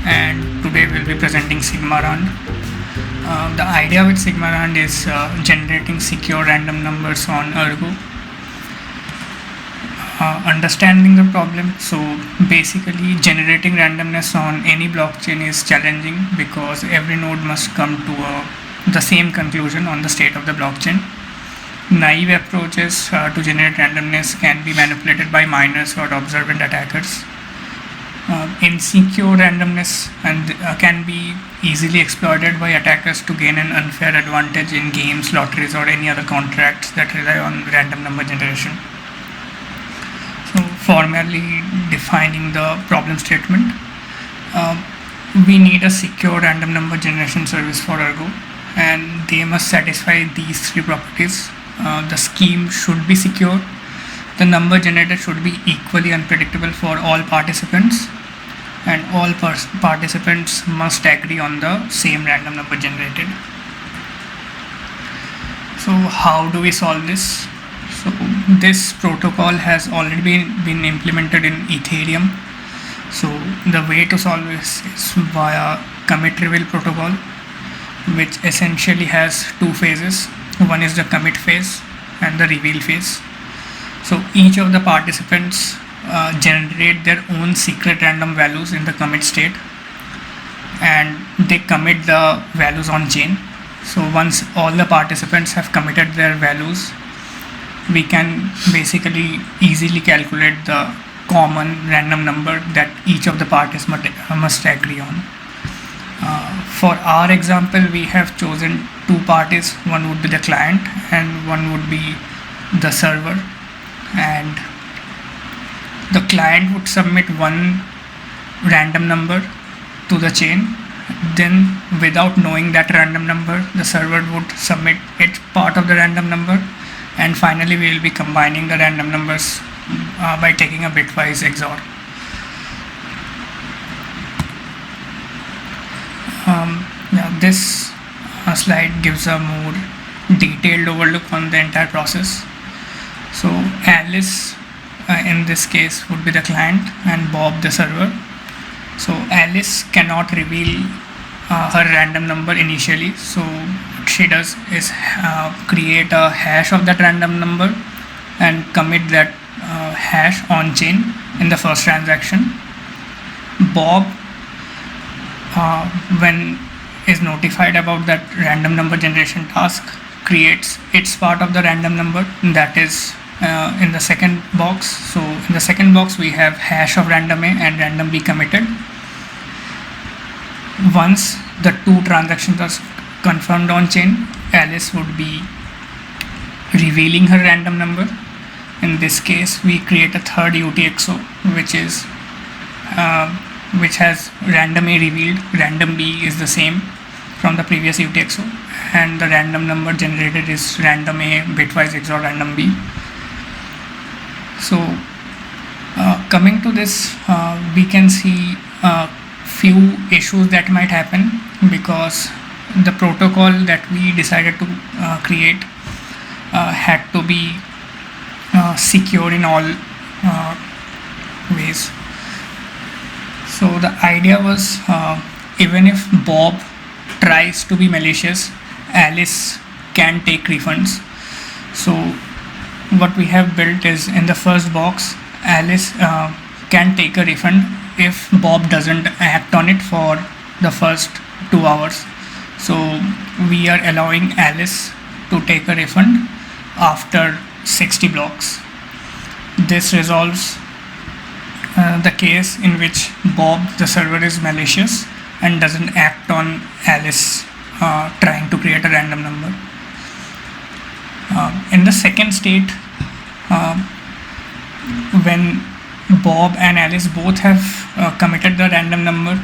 and today we'll be presenting SigmaRand. The idea with SigmaRand is generating secure random numbers on Ergo. Understanding the problem. So basically generating randomness on any blockchain is challenging because every node must come to the same conclusion on the state of the blockchain. Naive approaches to generate randomness can be manipulated by miners or observant attackers. Insecure randomness can be easily exploited by attackers to gain an unfair advantage in games, lotteries, or any other contracts that rely on random number generation. So, formally defining the problem statement, we need a secure random number generation service for Ergo, and they must satisfy these three properties. The scheme should be secure. The number generated should be equally unpredictable for all participants, and all participants must agree on the same random number generated. So how do we solve this? So this protocol has already been implemented in Ethereum. So the way to solve this is via commit reveal protocol, which essentially has two phases. One is the commit phase and the reveal phase. So each of the participants generate their own secret random values in the commit state, and they commit the values on chain. So once all the participants have committed their values, we can basically easily calculate the common random number that each of the parties must agree on. For our example, we have chosen two parties. One would be the client and one would be the server, and the client would submit one random number to the chain. Then, without knowing that random number, the server would submit its part of the random number, and finally we will be combining the random numbers by taking a bitwise XOR. This slide gives a more detailed overlook on the entire process. So Alice in this case would be the client and Bob the server. So Alice cannot reveal her random number initially, so what she does is create a hash of that random number and commit that hash on chain in the first transaction. Bob, when is notified about that random number generation task, creates its part of the random number, that is in the second box. So in the second box we have hash of random A and random B committed. Once the two transactions are confirmed on chain, Alice would be revealing her random number. In this case we create a third UTXO which has random A revealed, random B is the same from the previous UTXO, and the random number generated is random A bitwise XOR random B. So coming to this, we can see a few issues that might happen because the protocol that we decided to create had to be secure in all ways. So the idea was, even if Bob tries to be malicious, Alice can take refunds. So what we have built is, in the first box, Alice can take a refund if Bob doesn't act on it for the first 2 hours. So we are allowing Alice to take a refund after 60 blocks. This resolves the case in which Bob the server is malicious and doesn't act on Alice trying to create a random number. In the second state, when Bob and Alice both have committed the random number,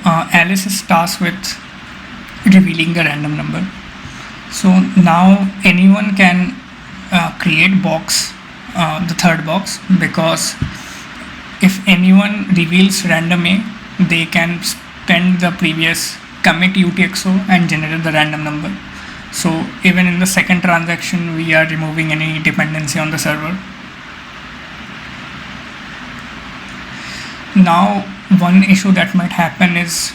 Alice is tasked with revealing the random number. So now anyone can create box, the third box, because if anyone reveals random A, they can spend the previous commit UTXO and generate the random number. So even in the second transaction, we are removing any dependency on the server. Now one issue that might happen is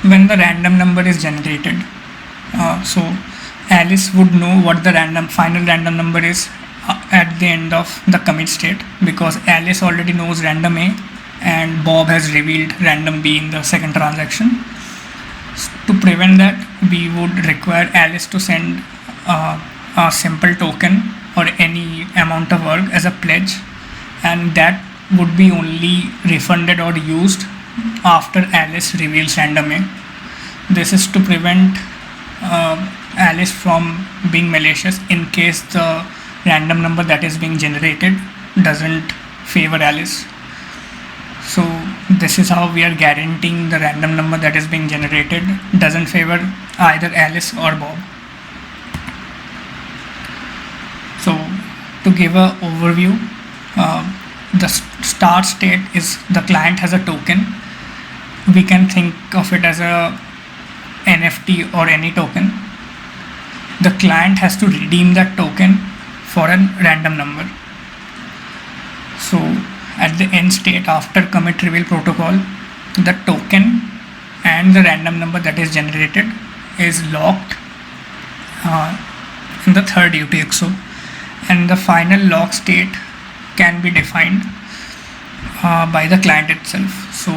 when the random number is generated. So Alice would know what the final random number is at the end of the commit state, because Alice already knows random A and Bob has revealed random B in the second transaction. To prevent that, we would require Alice to send a simple token or any amount of work as a pledge, and that would be only refunded or used after Alice reveals random A. This is to prevent Alice from being malicious in case the random number that is being generated doesn't favor Alice. So this is how we are guaranteeing the random number that is being generated doesn't favor either Alice or Bob. So to give an overview, the start state is the client has a token. We can think of it as a NFT or any token. The client has to redeem that token for a random number. So at the end state, after commit reveal protocol, the token and the random number that is generated is locked in the third UTXO, and the final lock state can be defined by the client itself. So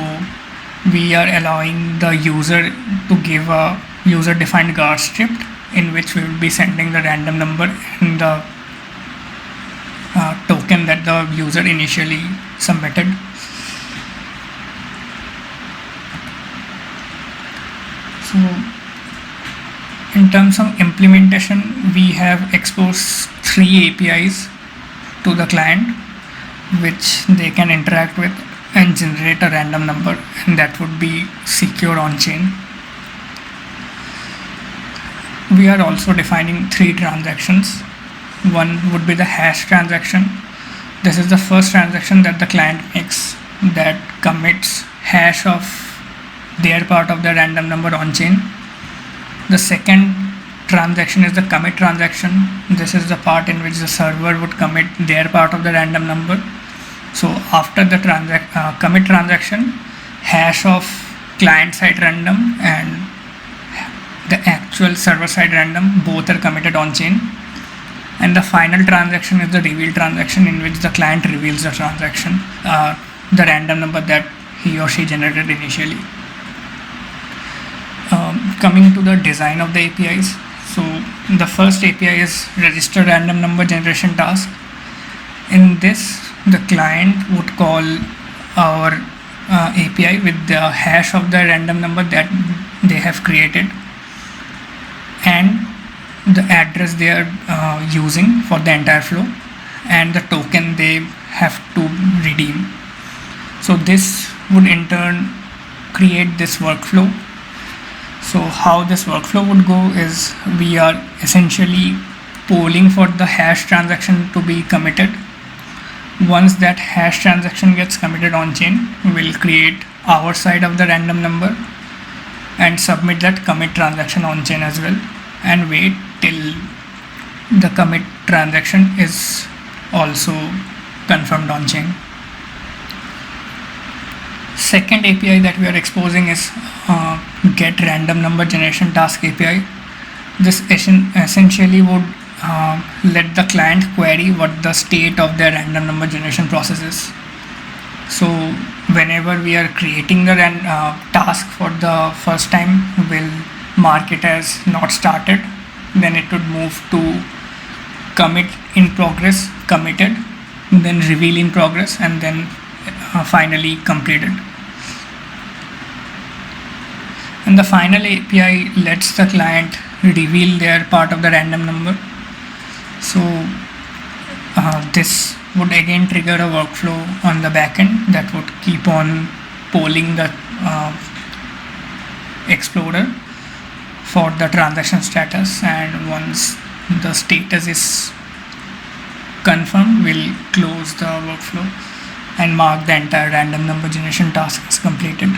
we are allowing the user to give a user defined guard script in which we will be sending the random number and the token that the user initially submitted. So in terms of implementation, we have exposed 3 APIs to the client which they can interact with and generate a random number, and that would be secure on chain. We are also defining 3 transactions. One would be the hash transaction. This is the first transaction that the client makes that commits hash of their part of the random number on chain. The second transaction is the commit transaction. This is the part in which the server would commit their part of the random number. So after the commit transaction, hash of client side random and the actual server side random both are committed on chain. And the final transaction is the reveal transaction, in which the client reveals the transaction, the random number that he or she generated initially. Coming to the design of the APIs. So the first API is register random number generation task. In this, the client would call our API with the hash of the random number that they have created and the address they are using for the entire flow and the token they have to redeem. So this would in turn create this workflow. So how this workflow would go is we are essentially polling for the hash transaction to be committed. Once that hash transaction gets committed on chain, we'll create our side of the random number and submit that commit transaction on chain as well, and wait till the commit transaction is also confirmed on chain. Second API that we are exposing is get random number generation task API. This essentially would let the client query what the state of their random number generation process is. So whenever we are creating the task for the first time, we'll mark it as not started, then it would move to commit in progress, committed, then reveal in progress, and then finally completed. And the final API lets the client reveal their part of the random number. So this would again trigger a workflow on the backend that would keep on polling the explorer for the transaction status, and once the status is confirmed, we'll close the workflow and mark the entire random number generation task as completed.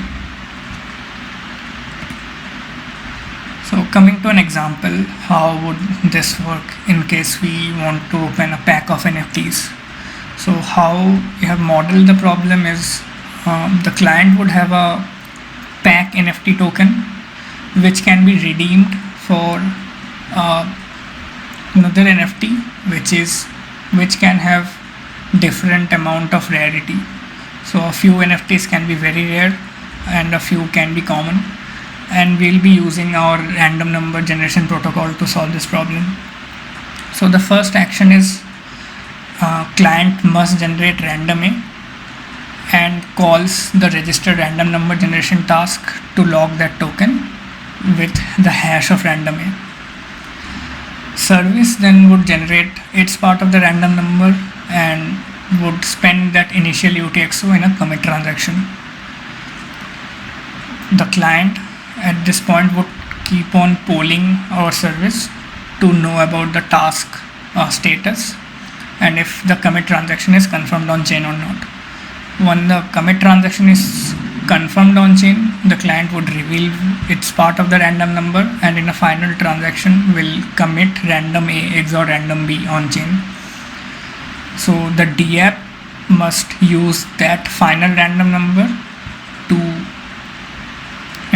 So coming to an example, how would this work in case we want to open a pack of NFTs? So how we have modeled the problem is the client would have a pack NFT token which can be redeemed for another NFT which can have different amount of rarity. So a few NFTs can be very rare and a few can be common, and we'll be using our random number generation protocol to solve this problem. So the first action is client must generate random A and calls the registered random number generation task to log that token with the hash of random A. Service then would generate its part of the random number and would spend that initial UTXO in a commit transaction. The client at this point would keep on polling our service to know about the task status and if the commit transaction is confirmed on chain or not. When the commit transaction is confirmed on chain, the client would reveal its part of the random number and in a final transaction will commit random A XOR random B on chain. So the DApp must use that final random number to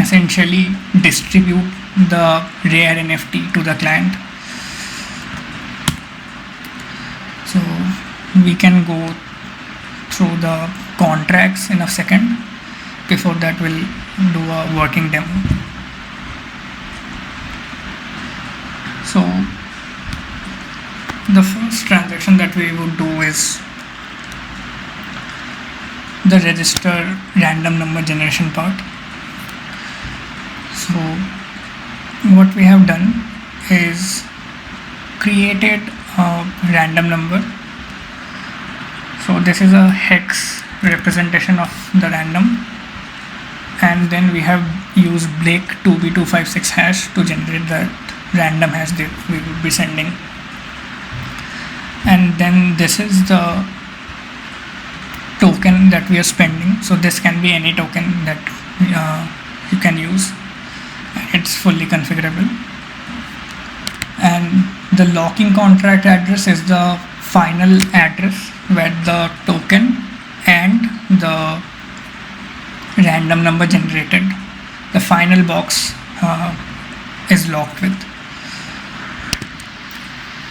essentially distribute the rare NFT to the client. So we can go through the contracts in a second. Before that, we'll do a working demo. So the first transaction that we would do is the register random number generation part. So what we have done is created a random number. So this is a hex representation of the random, and then we have used Blake 2B256 hash to generate that random hash that we would be sending. And then this is the token that we are spending. So this can be any token that you can use. It's fully configurable. And the locking contract address is the final address where the token and the random number generated, the final box is locked with.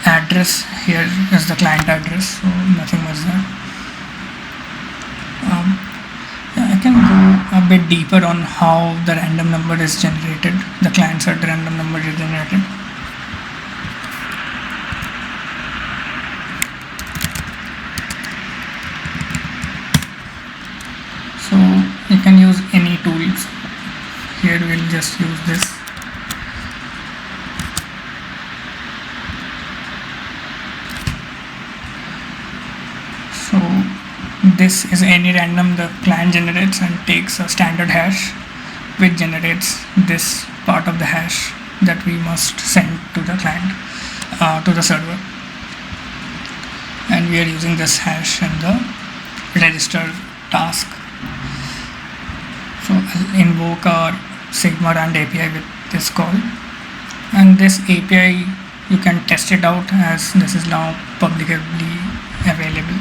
Address here is the client address, so nothing much there. I can go a bit deeper on how the random number is generated, the client side random number is generated. So you can use any tools. Here we'll just use this. So this is any random the client generates and takes a standard hash which generates this part of the hash that we must send to the client, to the server. And we are using this hash in the register task. So I'll invoke our SigmaRand API with this call, and this API you can test it out as this is now publicly available.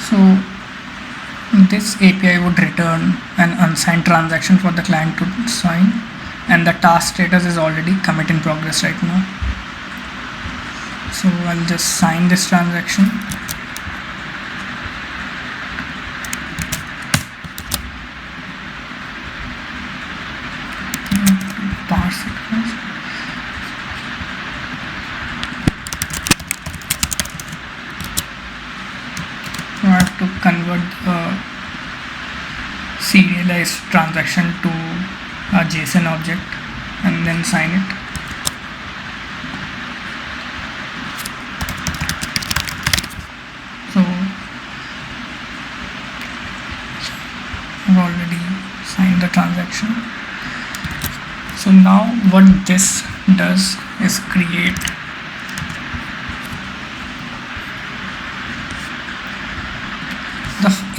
So this API would return an unsigned transaction for the client to sign, and the task status is already commit in progress right now. So I'll just sign this transaction. Parse it first. So I have to convert the serialized transaction to a JSON object and then sign it. So I've already signed the transaction. So now what this does is create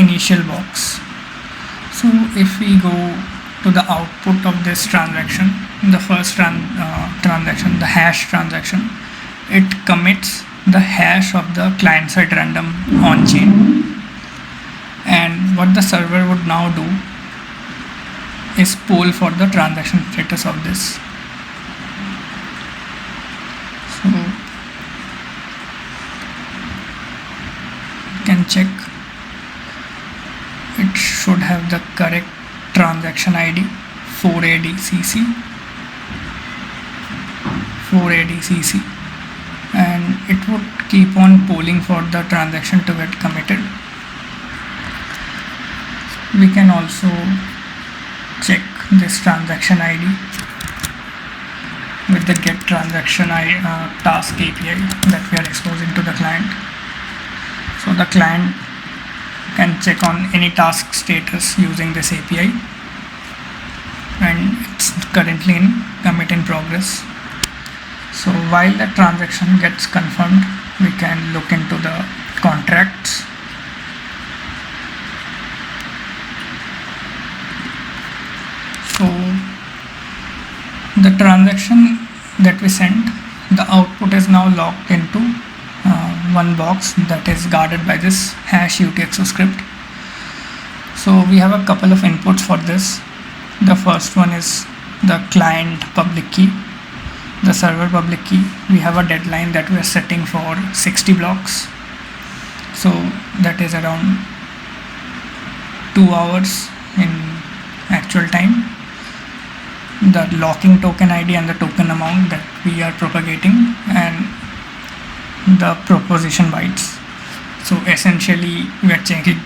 initial box. So if we go to the output of this transaction, the first transaction, the hash transaction, it commits the hash of the client-side random on-chain. And what the server would now do is poll for the transaction status of this. So you can check, it should have the correct transaction ID 4ADCC, and it would keep on polling for the transaction to get committed. We can also check this transaction ID with the get transaction task API that we are exposing to the client. So the client can check on any task status using this API, and it's currently in commit in progress. So while the transaction gets confirmed, we can look into the contracts. So the transaction that we sent, the output is now locked into one box that is guarded by this hash UTXO script. So we have a couple of inputs for this. The first one is the client public key, the server public key. We have a deadline that we are setting for 60 blocks. So that is around 2 hours in actual time. The locking token ID and the token amount that we are propagating, and the proposition bytes. So essentially we are checking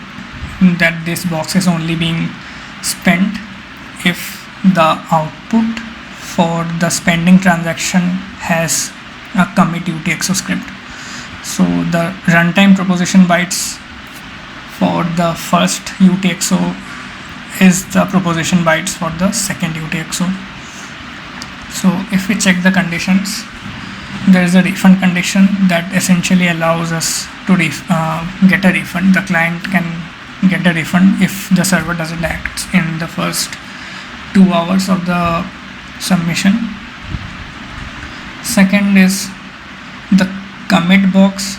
that this box is only being spent if the output for the spending transaction has a commit UTXO script. So the runtime proposition bytes for the first UTXO is the proposition bytes for the second UTXO. So if we check the conditions, there is a refund condition that essentially allows us to get a refund. The client can get a refund if the server doesn't act in the first 2 hours of the submission. Second is the commit box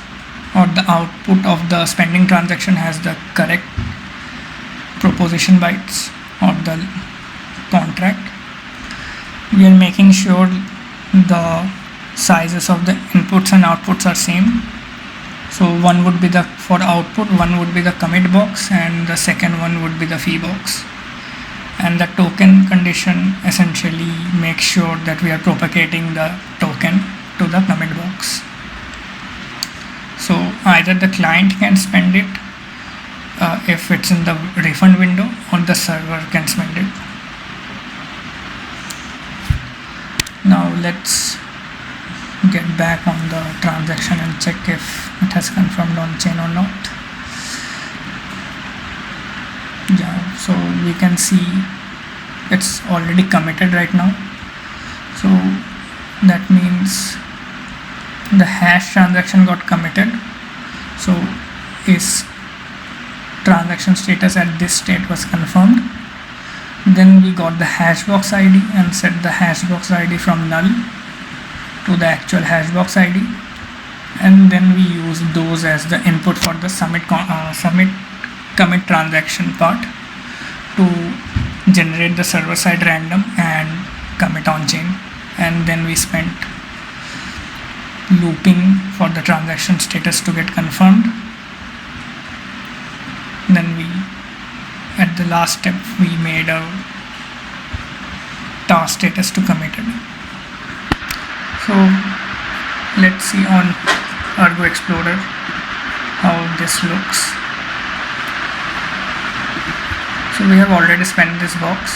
or the output of the spending transaction has the correct proposition bytes of the contract. We are making sure the sizes of the inputs and outputs are same. So one would be the for output, one would be the commit box, and the second one would be the fee box. And the token condition essentially makes sure that we are propagating the token to the commit box. So either the client can spend it if it's in the refund window, or the server can spend it. Now let's get back on the transaction and check if it has confirmed on chain or not. Yeah, so we can see it's already committed right now. So that means the hash transaction got committed. So is transaction status at this state was confirmed. Then we got the hashbox ID and set the hashbox ID from null to the actual hashbox ID, and then we use those as the input for the submit commit transaction part to generate the server side random and commit on chain. And then we spent looping for the transaction status to get confirmed. Then we, at the last step, we made a task status to committed. So let's see on Ergo Explorer how this looks. So we have already spent this box.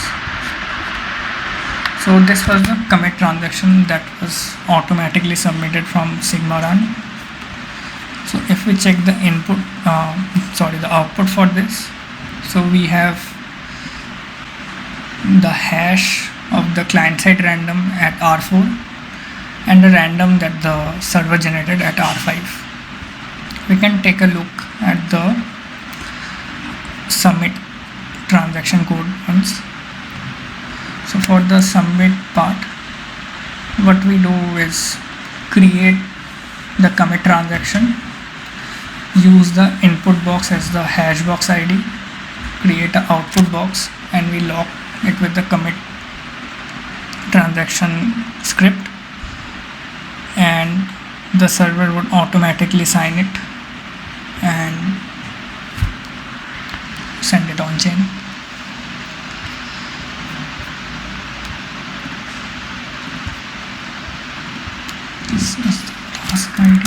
So this was the commit transaction that was automatically submitted from SigmaRand. So if we check the input, the output for this, so we have the hash of the client-side random at R4 and the random that the server generated at R5. We can take a look at the submit transaction code once. So for the submit part, what we do is create the commit transaction, use the input box as the hash box ID, create an output box, and we lock it with the commit transaction script, and the server would automatically sign it and send it on chain. This is the task ID.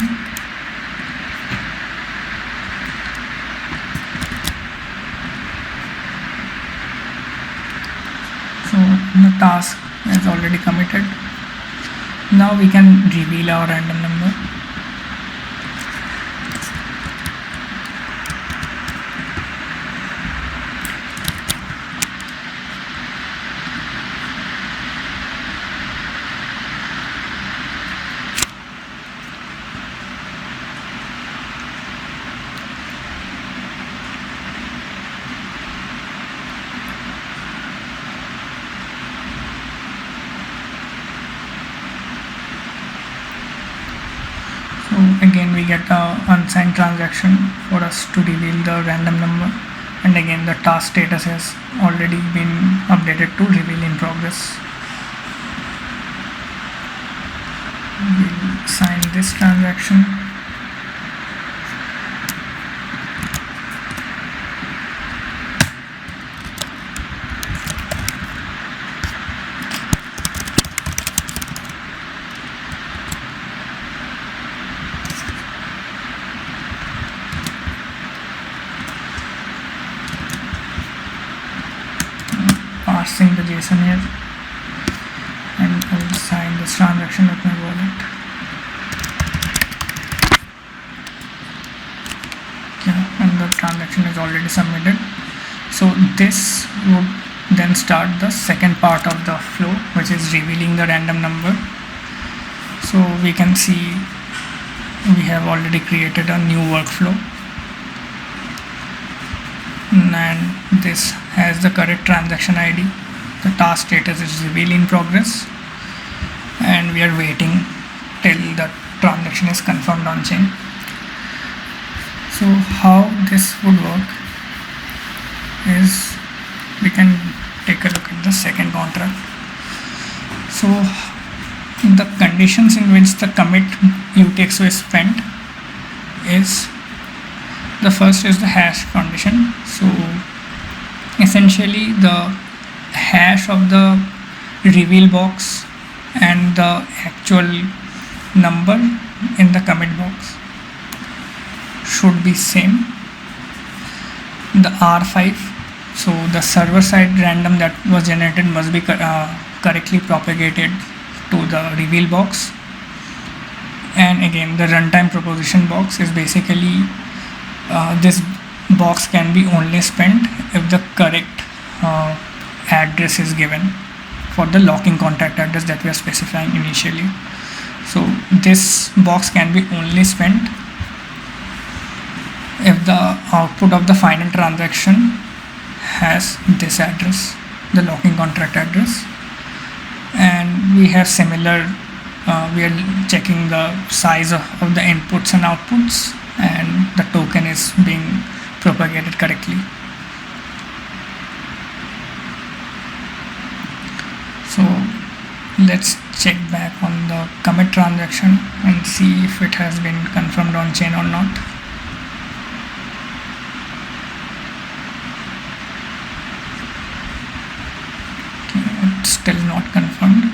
So the task is already committed. Now we can reveal our random number. So again we get a unsigned transaction for us to reveal the random number, and again the task status has already been updated to reveal in progress. We'll sign this transaction. Parsing the JSON here, and I will sign this transaction with my wallet. Yeah, and the transaction is already submitted. So this would then start the second part of the flow, which is revealing the random number. So we can see we have already created a new workflow, and this has the correct transaction ID. The task status is reveal in progress, and we are waiting till the transaction is confirmed on chain. So how this would work is we can take a look at the second contract. So the conditions in which the commit UTXO is spent is, the first is the hash condition. So essentially the hash of the reveal box and the actual number in the commit box should be same. The R5, so the server side random that was generated must be correctly propagated to the reveal box. And again the runtime proposition box is basically this box can be only spent if the correct address is given for the locking contract address that we are specifying initially. So this box can be only spent if the output of the final transaction has this address, the locking contract address. And we have similar, we are checking the size of the inputs and outputs, and the token is being propagated correctly. So let's check back on the commit transaction and see if it has been confirmed on chain or not. Okay, it's still not confirmed.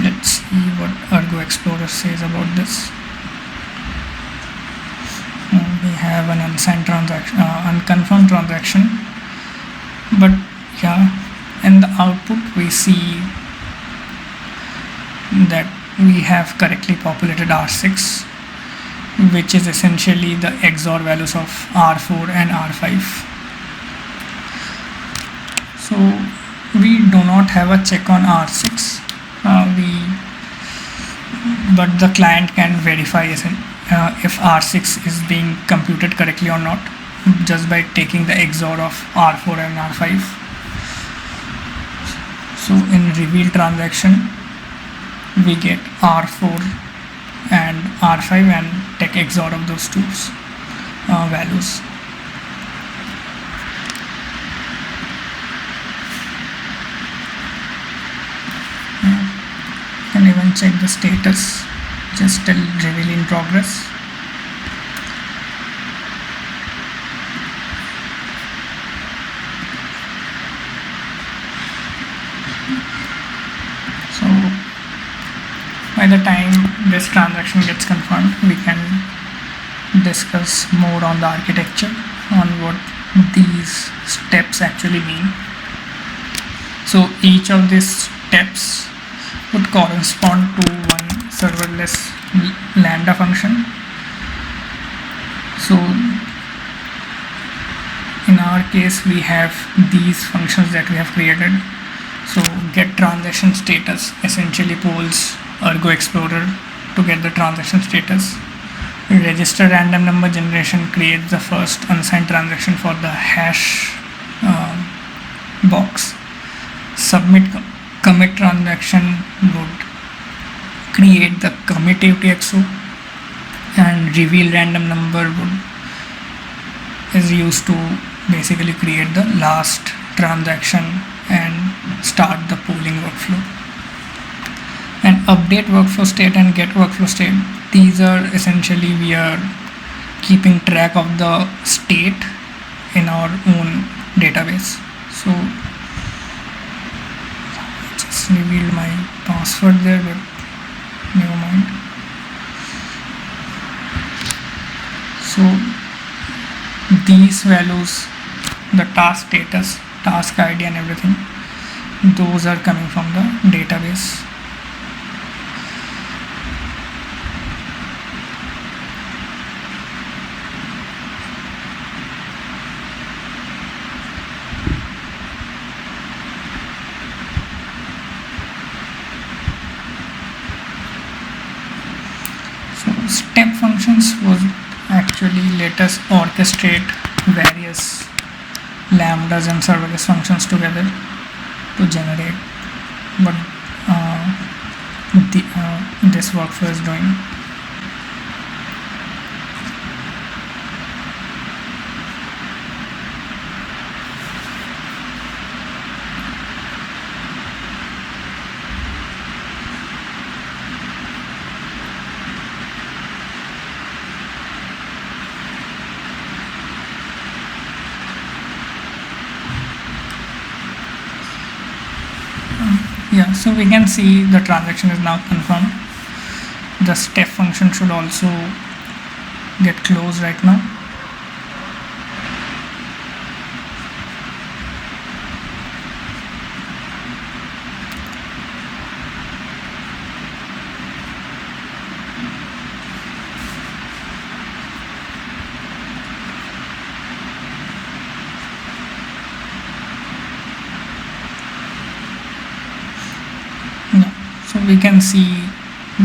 Let's see what Ergo Explorer says about this. We have an unsigned transaction, unconfirmed transaction, but yeah, in the output we see that we have correctly populated R6, which is essentially the XOR values of R4 and R5. So we do not have a check on R6, but the client can verify if R6 is being computed correctly or not. just by taking the XOR of R4 and R5. So in reveal transaction, we get R4 and R5 and take XOR of those two values. You can even check the status, just tell reveal in progress. So by the time this transaction gets confirmed, we can discuss more on the architecture, on what these steps actually mean. So each of these steps would correspond to one serverless lambda function. So in our case, we have these functions that we have created. So get transaction status essentially polls Ergo Explorer to get the transaction status. Register random number generation creates the first unsigned transaction for the hash box. Submit commit transaction would create the commit UTXO, and reveal random number is used to basically create the last transaction and start the polling workflow. And update workflow state and get workflow state, these are essentially we are keeping track of the state in our own database. So I just revealed my password there, but never mind. So these values, the task status, task ID and everything, those are coming from the database. So step functions would actually let us orchestrate various lambdas and serverless functions together to generate what this workflow is doing. Yeah, so we can see the transaction is now confirmed. The step function should also get closed right now. So we can see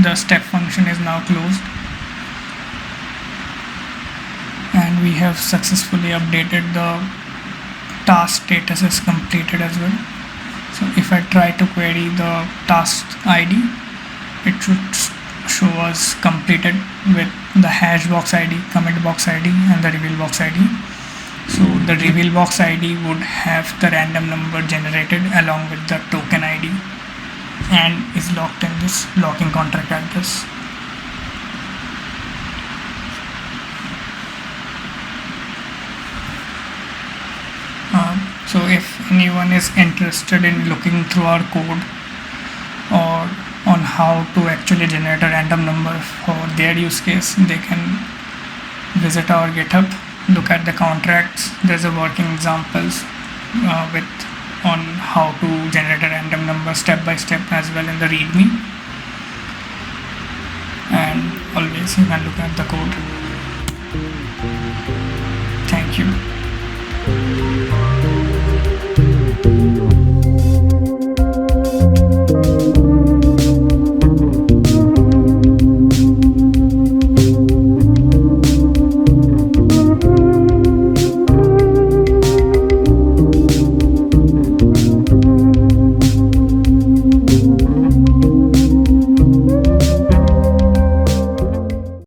the step function is now closed, and we have successfully updated the task status is completed as well. So if I try to query the task ID, it should show us completed with the hash box ID, commit box ID and the reveal box ID. So the reveal box ID would have the random number generated along with the token ID and is locked in this locking contract address. So if anyone is interested in looking through our code or on how to actually generate a random number for their use case, they can visit our GitHub, look at the contracts. There's a working examples on how to generate a random number step by step as well in the readme, and always you can look at the code. Thank you.